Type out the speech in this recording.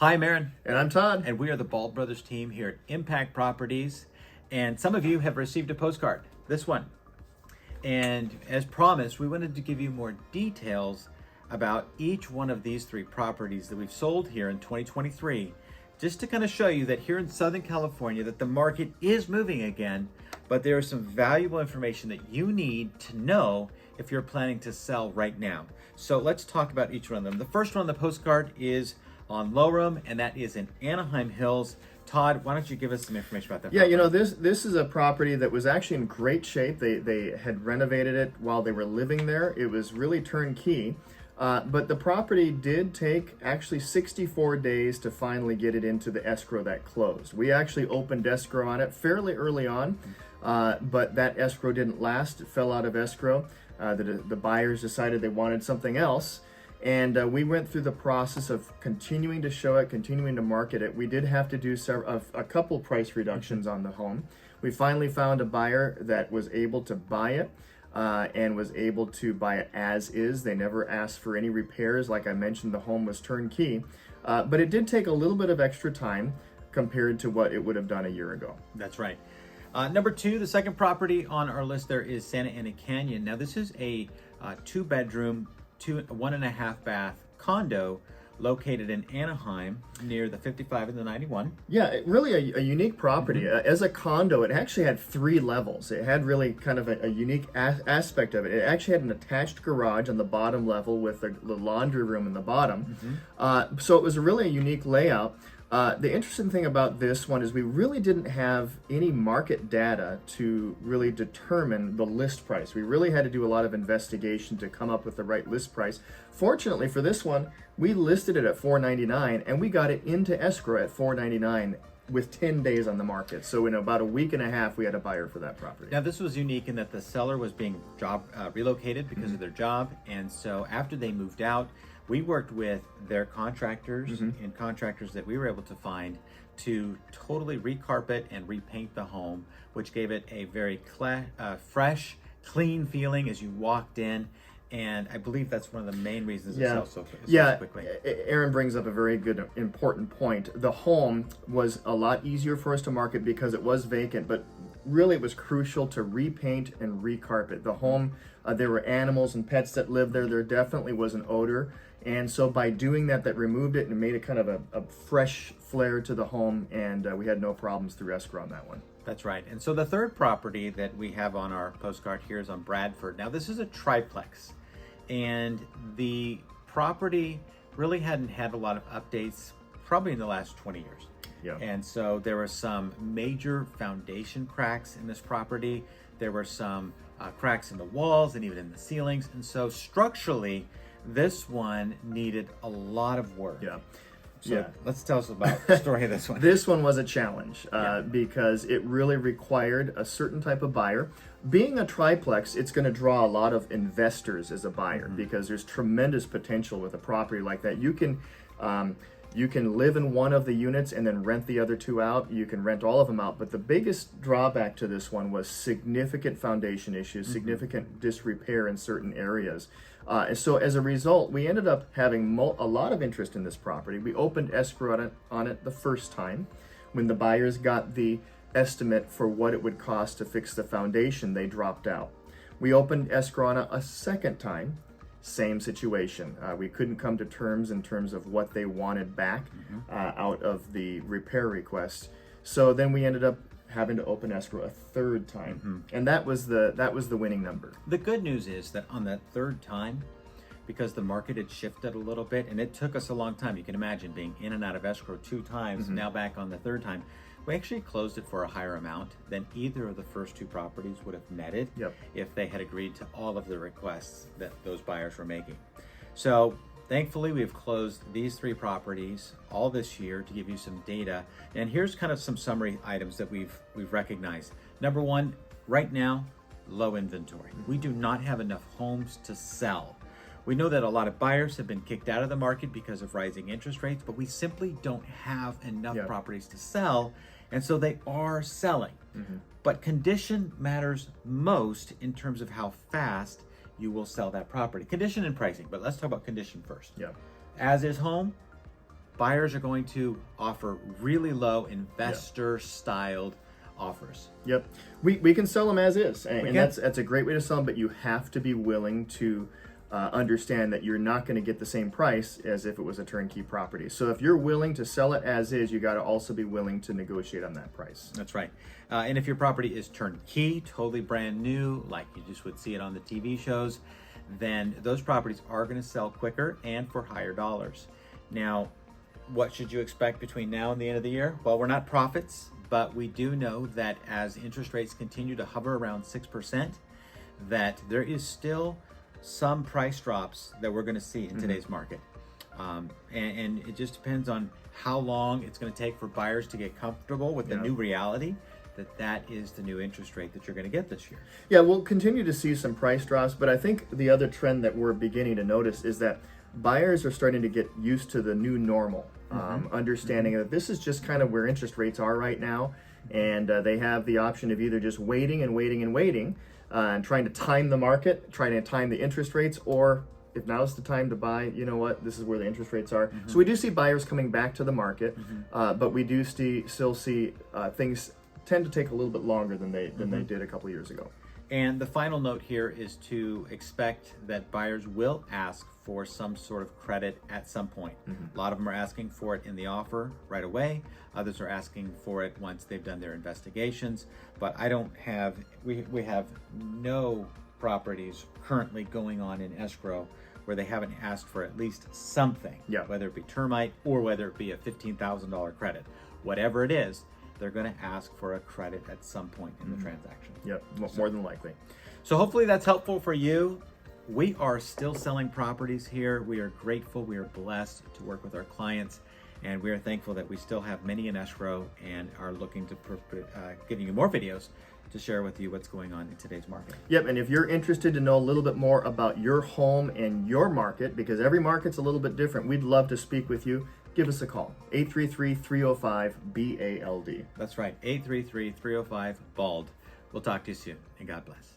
Hi, I'm Aaron. And I'm Todd. And we are the Bald Brothers team here at Impact Properties. And some of you have received a postcard, this one. And as promised, we wanted to give you more details about each one of these three properties that we've sold here in 2023, just to kind of show you that here in Southern California, that the market is moving again, but there is some valuable information that you need to know if you're planning to sell right now. So let's talk about each one of them. The first one on the postcard is on Lowrum, and that is in Anaheim Hills. Todd, why don't you give us some information about that property? Yeah, you know, this is a property that was actually in great shape. They had renovated it while they were living there. It was really turnkey. But the property did take actually 64 days to finally get it into the escrow that closed. We actually opened escrow on it fairly early on, but that escrow didn't last. It fell out of escrow. The buyers decided they wanted something else. And we went through the process of continuing to show it, continuing to market it. We did have to do a couple price reductions on the home. We finally found a buyer that was able to buy it and was able to buy it as is. They never asked for any repairs. Like I mentioned, the home was turnkey. But it did take a little bit of extra time compared to what it would have done a year ago. That's right. Number two, the second property on our list there is Santa Ana Canyon. Now this is a two-bedroom, 1.5 bath condo located in Anaheim near the 55 and the 91. Yeah, really a unique property. As a condo, it actually had 3 levels. It had really kind of a unique aspect of it. It actually had an attached garage on the bottom level with the laundry room in the bottom. So it was really a unique layout. The interesting thing about this one is we really didn't have any market data to really determine the list price. We really had to do a lot of investigation to come up with the right list price. Fortunately for this one, we listed it at $499 and we got it into escrow at $499 with 10 days on the market. So in about a week and a half, we had a buyer for that property. Now this was unique in that the seller was being relocated because of their job. And so after they moved out, we worked with their contractors and contractors that we were able to find to totally recarpet and repaint the home, which gave it a very fresh, clean feeling as you walked in. And I believe that's one of the main reasons it sells so quickly. Aaron brings up a very good, important point. The home was a lot easier for us to market because it was vacant, but really it was crucial to repaint and recarpet. The home, there were animals and pets that lived there. There definitely was an odor. And so by doing that, that removed it and made it kind of a fresh flair to the home, and we had no problems through escrow on that one. That's right. And so the third property that we have on our postcard here is on Bradford. Now this is a triplex, and the property really hadn't had a lot of updates probably in the last 20 years. Yeah. And so there were some major foundation cracks in this property. There were some cracks in the walls and even in the ceilings. And so structurally, this one needed a lot of work. So let's tell us about the story of this one. This one was a challenge because it really required a certain type of buyer. Being a triplex, it's going to draw a lot of investors as a buyer because there's tremendous potential with a property like that. You can live in one of the units and then rent the other 2 out. You can rent all of them out. But the biggest drawback to this one was significant foundation issues, significant disrepair in certain areas. So as a result, we ended up having a lot of interest in this property. We opened escrow on it the first time. When the buyers got the estimate for what it would cost to fix the foundation, they dropped out. We opened escrow on it a second time. Same situation. We couldn't come to terms in terms of what they wanted back out of the repair request. So then we ended up having to open escrow a third time, and that was the winning number. The good news is that on that third time, because the market had shifted a little bit, and it took us a long time. You can imagine being in and out of escrow 2 times, now back on the third time. We actually closed it for a higher amount than either of the first 2 properties would have netted if they had agreed to all of the requests that those buyers were making. So thankfully, we've closed these 3 properties all this year to give you some data. And here's kind of some summary items that we've recognized. Number 1, right now, low inventory. We do not have enough homes to sell. We know that a lot of buyers have been kicked out of the market because of rising interest rates, but we simply don't have enough properties to sell, and so they are selling. But condition matters most in terms of how fast you will sell that property. Condition and pricing, but let's talk about condition first. As is home, buyers are going to offer really low investor-styled offers. Yep. We can sell them as is, and can. that's a great way to sell them, but you have to be willing to understand that you're not going to get the same price as if it was a turnkey property. So if you're willing to sell it as is, you got to also be willing to negotiate on that price. That's right. And if your property is turnkey, totally brand new, like you just would see it on the TV shows, then those properties are going to sell quicker and for higher dollars. Now, what should you expect between now and the end of the year? Well, we're not prophets, but we do know that as interest rates continue to hover around 6%, that there is still some price drops that we're going to see in today's market. And it just depends on how long it's going to take for buyers to get comfortable with the new reality that is the new interest rate that you're going to get this year. Yeah, we'll continue to see some price drops, but I think the other trend that we're beginning to notice is that buyers are starting to get used to the new normal, understanding that this is just kind of where interest rates are right now, and they have the option of either just waiting and waiting and waiting, and trying to time the market, trying to time the interest rates, or if now's the time to buy, you know what, this is where the interest rates are. So we do see buyers coming back to the market, but we do still see things tend to take a little bit longer than they did a couple of years ago. And the final note here is to expect that buyers will ask for some sort of credit at some point. A lot of them are asking for it in the offer right away. Others are asking for it once they've done their investigations. But we have no properties currently going on in escrow where they haven't asked for at least something, whether it be termite or whether it be a $15,000 credit. Whatever it is, they're going to ask for a credit at some point in the transaction. Yep, more than likely. So hopefully that's helpful for you. We are still selling properties here. We are grateful. We are blessed to work with our clients, and we are thankful that we still have many in escrow and are looking to giving you more videos to share with you what's going on in today's market. Yep, and if you're interested to know a little bit more about your home and your market, because every market's a little bit different, we'd love to speak with you. Give us a call, 833-305-BALD. That's right, 833-305-BALD. We'll talk to you soon, and God bless.